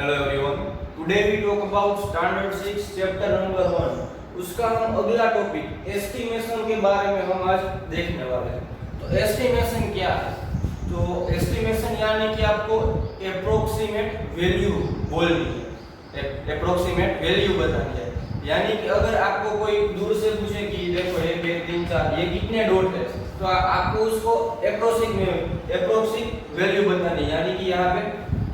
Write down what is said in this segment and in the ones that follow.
Hello everyone, today we talk about standard 6 chapter number 1। उसका हम अगला टॉपिक एस्टिमेशन के बारे में हम आज देखने वाले हैं। तो एस्टिमेशन क्या है? तो एस्टिमेशन यानी कि आपको एप्रोक्सीमेट वैल्यू बोलनी है, एप्रोक्सीमेट वैल्यू बतानी है। यानी कि अगर आपको कोई दूर से पूछे कि देखो 1 2 3 4 ये कितने डॉट है, तो आपको उसको एप्रोक्सीमेट वैल्यू बतानी है। यानी कि यहाँ पे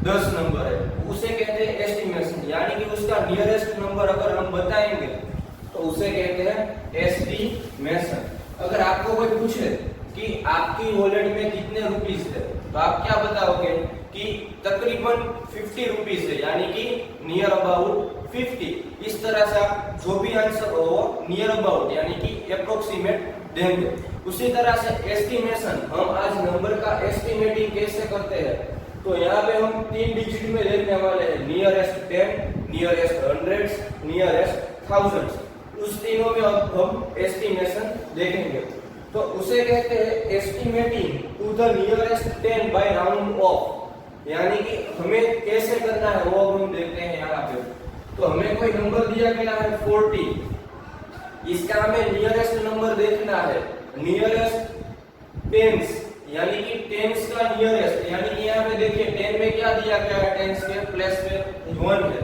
10 नंबर है, उसे कहते हैं एस्टिमेशन। यानी कि उसका नियरेस्ट नंबर अगर हम बताएंगे तो उसे कहते हैं एस्टिमेशन। अगर आपको कोई पूछे कि आपकी वॉलेट में कितने रुपीस है, तो आप क्या बताओगे कि तकरीबन 50 रुपीस है, यानी कि नियर अबाउट 50। इस तरह से आप जो भी आंसर हो वो नियर अबाउट यानी कि एप्रोक्सीमेट देंगे। उसी तरह से एस्टिमेशन, हम आज नंबर का एस्टिमेटिंग कैसे करते हैं, तो यहाँ पे हम 3 डिजिट में देखने वाले हैं, nearest 10, nearest hundreds, nearest thousands. उस तीनों में हम एस्टिमेशन देखेंगे। तो उसे कहते हैं estimating to the nearest 10 by round off. यानी कि हमें कैसे करना है वो हम देखते हैं यहाँ पे। तो हमें कोई नंबर दिया गया है 40, इसका हमें नियरेस्ट नंबर देखना है, नियरेस्ट टेंस यानी कि टेंस का नियरेस्ट। यानी कि यहाँ पे देखिए 10 में क्या दिया गया है, टेंस के प्लेस पे 1 है।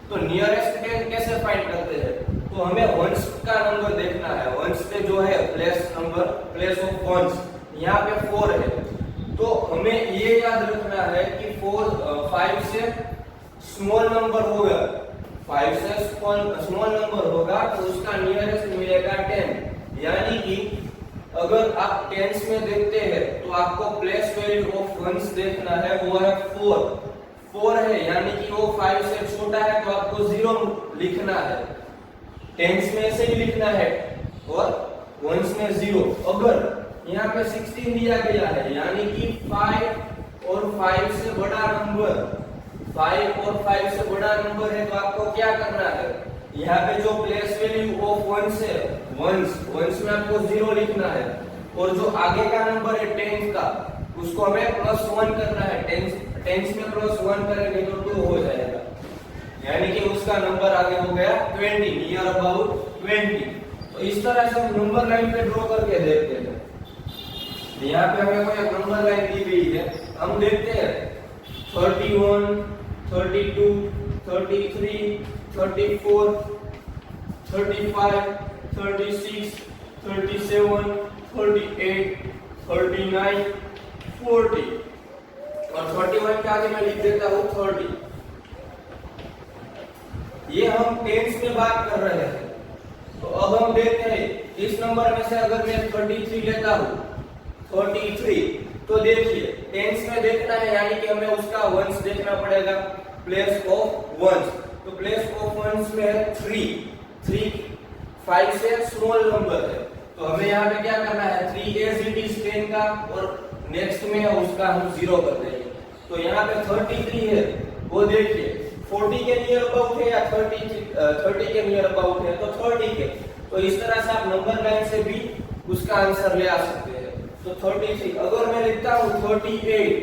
तो नियरेस्ट 10 कैसे फाइंड करते हैं, तो हमें वंस का नंबर देखना है। वंस पे जो है place number, place of ones, यहाँ पे 4 है। तो हमें ये याद रखना है कि 5 से स्मॉल नंबर होगा, 5 से स्मॉल नंबर होगा तो उसका नियरेस्ट मिलेगा 10। यानी कि अगर आप टेंस में देखते हैं तो आपको प्लेस वैल्यू ऑफ वंस देखना है, वो है 4 है। यानी कि वो 5 से छोटा है तो आपको 0 लिखना है, टेंस में ऐसे ही लिखना है, और वंस में 0। अगर यहाँ पे 16 दिया गया है, यानी कि 5 और 5 से बड़ा नंबर, 5 और 5 से बड़ा नंबर है, तो आपको क्या करना है, यहाँ पे जो प्लेस वैल्यू ऑफ वंस है, वंस में आपको 0 लिखना है, और जो आगे का नंबर है 10 का, उसको हमें +1 करना है। टेंस में +1 करेंगे तो 2 हो जाएगा, यानी कि उसका नंबर आगे हो गया 20, नियर अबाउट 20। तो इस तरह से हम नंबर लाइन पे ड्रॉ करके देखते हैं। यहाँ पे हमें कोई नंबर लाइन दी गई है, हम देखते हैं 31, 32, 33, 34, 35, 36, 37, 38, 39, 40, और 41 के आगे मैं लिख देता हूँ 30। ये हम टेंस में बात कर रहे हैं। तो अब हम देखते हैं इस नंबर में से अगर मैं 33 लेता हूँ, 33, तो देखिए टेंस में देखना है, यानी कि हमें उसका वंस देखना पड़ेगा, प्लेस ऑफ वंस। तो प्लेस ऑफ वंस में है 3, 5 से स्मॉल नंबर है, तो हमें यहाँ पे क्या करना है, 3 एज इट इज 10 का, और नेक्स्ट में है उसका हम 0 कर देंगे। तो यहाँ पे 33 है, वो देखिए 40 के नियर अबाउट है या 30 के नियर अबाउट है, तो 30 के। तो इस तरह से आप नंबर लाइन से भी उसका आंसर ले आ सकते हैं। तो 33, अगर मैं लिखता हूँ 38,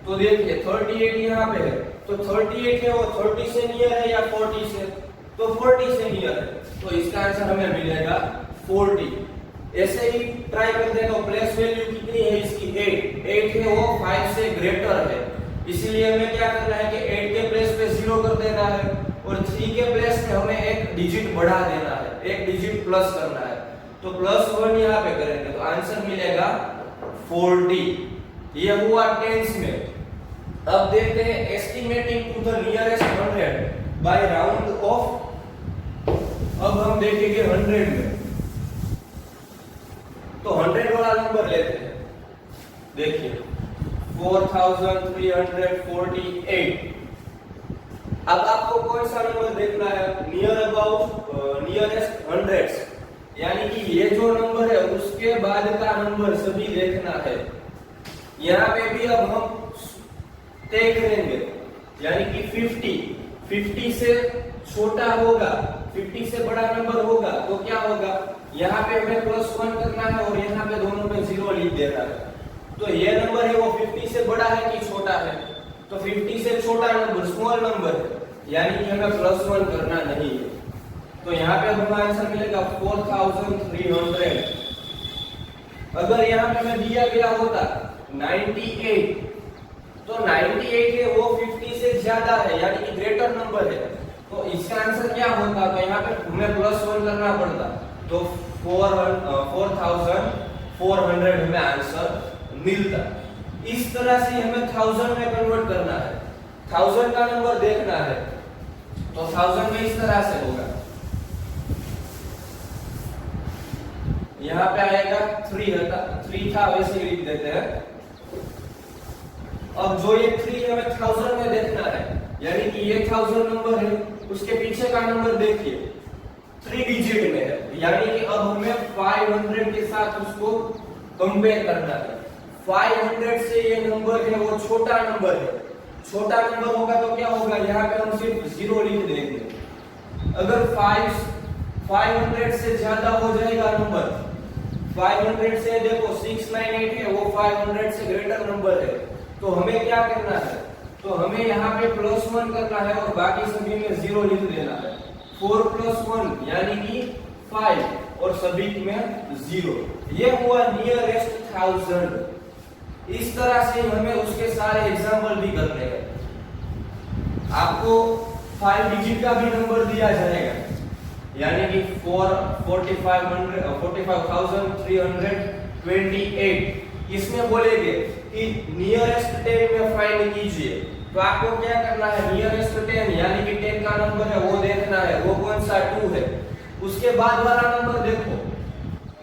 तो देखिए 38 यहाँ पे है, तो 38 है वो 30 से नियर है या 40 से, तो 40 से नियर है, तो इसका आंसर हमें मिलेगा 40। ऐसे ही ट्राई कर देना, प्लेस वैल्यू कितनी है इसकी, 8 है, वो 5 से ग्रेटर है, इसीलिए हमें क्या करना है कि 8 के प्लेस पे 0 कर देना है, और 3 के प्लेस पे हमें एक डिजिट बढ़ा देना है, एक डिजिट प्लस करना है, तो +1 यहाँ पे करेंगे तो आंसर मिलेगा 40। ये हुआ टेंस में। अब देखते हैं estimating to the nearest 100 by round off. अब हम देखेंगे 100 में, तो 100 वाला नंबर लेते हैं। देखिए 4348। अब आपको कौन सा नंबर देखना है, नियर अबाउट नियरेस्ट हंड्रेड्स, यानी कि ये जो नंबर है उसके बाद का नंबर सभी देखना है। यहाँ पे भी अब हम तय करेंगे, यानी कि 50 से छोटा होगा, 50 से बड़ा नंबर होगा तो क्या होगा, यहाँ पे हमें +1 करना है, और यहाँ पे दोनों में 0 लिख देना है। तो ये नंबर है वो 50 से बड़ा है कि छोटा है, तो 50 से छोटा नंबर स्मॉल नंबर है, यानी कि हमें +1 करना नहीं है। तो यहाँ पे हमें आंसर मिलेगा 4300। अगर यहाँ पे हमें दिया गया होता 98, तो 98 है वो 50 से ज्यादा है, यानी कि ग्रेटर नंबर है, तो इसका आंसर क्या होता? तो यहाँ पे हमें +1 करना पड़ता, तो 4400 हमें आंसर मिलता। इस तरह से हमें 1000 में कन्वर्ट करना है, 1000 का नंबर देखना है, तो 1000 में इस तरह से होगा, यहाँ पे आएगा 3 था वैसे लिख देते हैं। अब जो ये 3 हमें 1000 में देखना है, यानी कि ये 1000 नंबर है, उसके पीछे का नंबर देखिए 3 डिजिट में है, यानी कि अब हमें 500 के साथ उसको कंपेयर करना है। 500 से ये नंबर है वो छोटा नंबर है, छोटा नंबर होगा तो क्या होगा, यहाँ पे हम सिर्फ 0 लिख देंगे। अगर 500 से ज्यादा हो जाएगा नंबर, 500 से देखो 698 है वो 500 से ग्रेटर नंबर है, तो हमें क्या करना है, तो हमें यहाँ पे +1 करना है और बाकी सभी में 0 लिख देना है। 4 + 1 यानी कि 5 और सभी में 0। ये हुआ नियरेस्ट 1000। इस तरह से हमें उसके सारे एग्जाम्पल भी करने हैं। आपको 5 डिजिट का भी नंबर दिया जाएगा, यानी कि 45,328। इसमें बोलेंगे कि नियरेस्ट 10 में फाइंड कीजिए, तो आपको क्या करना है, नियरेस्ट 10 यानी कि 10 का नंबर है वो देखना है, वो कौन सा 2 है। उसके बाद वाला नंबर देखो,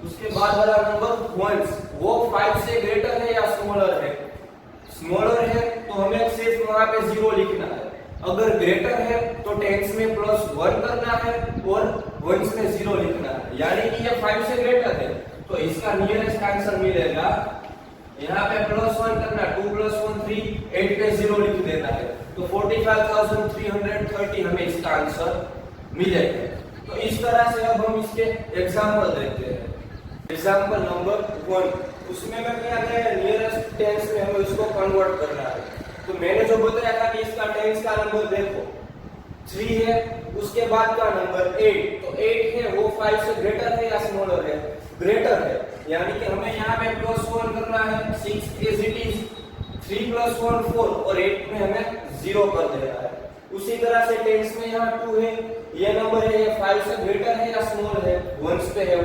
उसके बाद वाला नंबर 1, वो 5 से ग्रेटर है या स्मॉलर है? स्मॉलर है तो हमें सिर्फ वहां पे 0 लिखना है। अगर ग्रेटर है तो टेंस में +1 करना है और वंस में 0 लिखना है, यानी कि ये 5 से ग्रेटर है, तो इसका नियरेस्ट आंसर मिलेगा। यहाँ पे +1 करना, 2 + 1 3, 8 पे 0 लिख देना है, तो 45,330 हमें इसका आंसर मिलेगा। तो इस तरह से अब हम इसके एग्जाम्पल देखते हैं। एग्जाम्पल नंबर 1, उसमें मैं क्या है, नियरेस्ट टेंस में हमें इसको कन्वर्ट करना है। तो मैंने जो बताया था कि इसका टेंस का नंबर देखो 3 है, उसके बाद का नंबर 8, तो 8 है वो 5 से ग्रेटर है या स्मॉलर है? ग्रेटर है, यानी कि हमें यहाँ पे +1 करना है, 6 एज इट इज, 3 + 1 4 और 8 में हमें 0 कर देना है। उसी तरह से टेंस में यहाँ 2 है, ये नंबर है ये 5 से ग्रेटर है या स्मॉल है? वंस पे है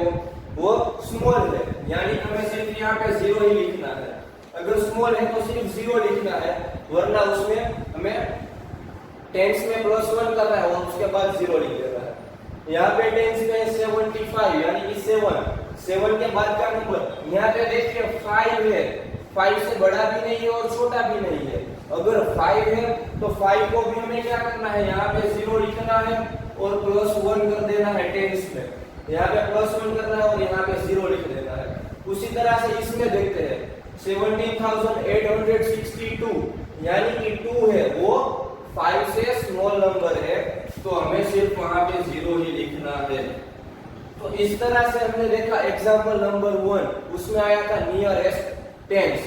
वो स्मॉल है, यानी कि हमें सिर्फ यहाँ पे 0 ही लिखना है। अगर स्मॉल है तो सिर्फ 0 लिखना है, वरना उसमें हमें टेंस में +1 करना है और उसके बाद 0 लिख देना है। यहाँ पे टेंस में 75 यानी कि 7 के बाद का नंबर, यहाँ पे देखिए 5 है, 5 से बड़ा भी नहीं है और छोटा भी नहीं है। अगर 5 है तो 5 को भी हमें क्या करना है, यहाँ पे 0 लिखना है और +1 कर देना है टेंस में, यहाँ पे +1 करना है और यहाँ पे 0 लिख देना है। उसी तरह से इसमें देखते हैं 17,862 यानी कि 2 है वो 5 से स्मॉल नंबर है, तो हमें सिर्फ वहां पे 0 ही लिखना है। तो इस तरह से हमने देखा एग्जाम्पल नंबर 1, उसमें आया था nearest tens.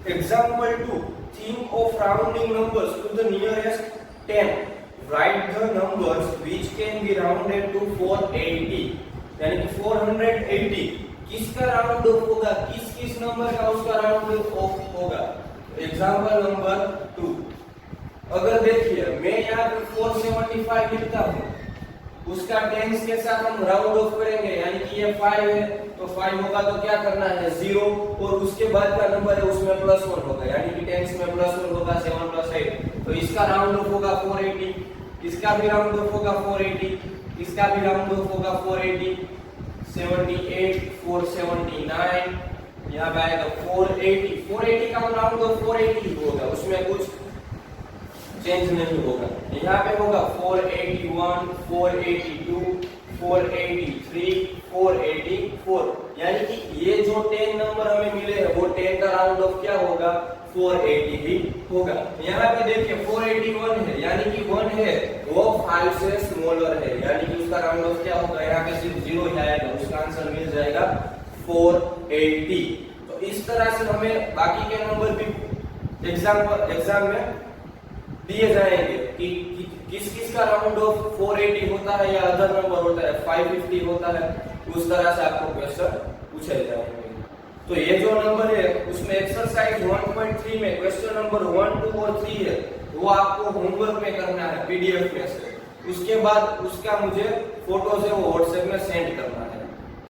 Example 2, think of rounding numbers to the nearest 10, write the numbers which can be rounded to 480, यानी कि 480 किसका राउंड ऑफ होगा, किस नंबर का उसका राउंड ऑफ होगा। एग्जाम्पल नंबर 2, अगर देखिए मैं यहाँ पे 475 लिखता हूँ, उसका टेंस के साथ हम राउंड ऑफ करेंगे, यानी कि ये 5 है तो 5 होगा तो क्या करना है 0 और उसके बाद का नंबर है उसमें +1 होगा, यानी कि टेंस में +1 होगा 7 + 8, तो इसका राउंड ऑफ होगा 480, इसका भी राउंड ऑफ होगा 480, इसका भी राउंड ऑफ होगा 480, 78 479, यहाँ पे आएगा 480 का राउंड ऑफ 480 होगा, उसमें कुछ चेंज नहीं होगा। यहाँ पे होगा 481 482 483 484, यानी कि ये जो 10 नंबर हमें मिले हैं वो 10 का राउंड ऑफ क्या होगा 480 ही होगा। यहाँ पे देखिए 481 है, यानी कि 1 है वो 5 से स्मॉलर है, यानी कि उसका राउंड ऑफ क्या होगा, यहाँ पे सिर्फ 0 ही आएगा, उसका आंसर मिल जाएगा 480। तो इस तरह से हमें बाकी के नंबर भी एग्जाम में दिए जाएंगे कि किस किस का राउंड ऑफ 480 होता है या अदर नंबर होता है, 550 होता है, उस तरह से आपको क्वेश्चन पूछे जाएंगे। तो ये जो नंबर है उसमें एक्सरसाइज 1.3 में क्वेश्चन नंबर 1, 2 और 3 है, वो आपको होमवर्क में करना है पीडीएफ में से। उसके बाद उसका मुझे फोटोज है वो व्हाट्सएप में सेंड करना है।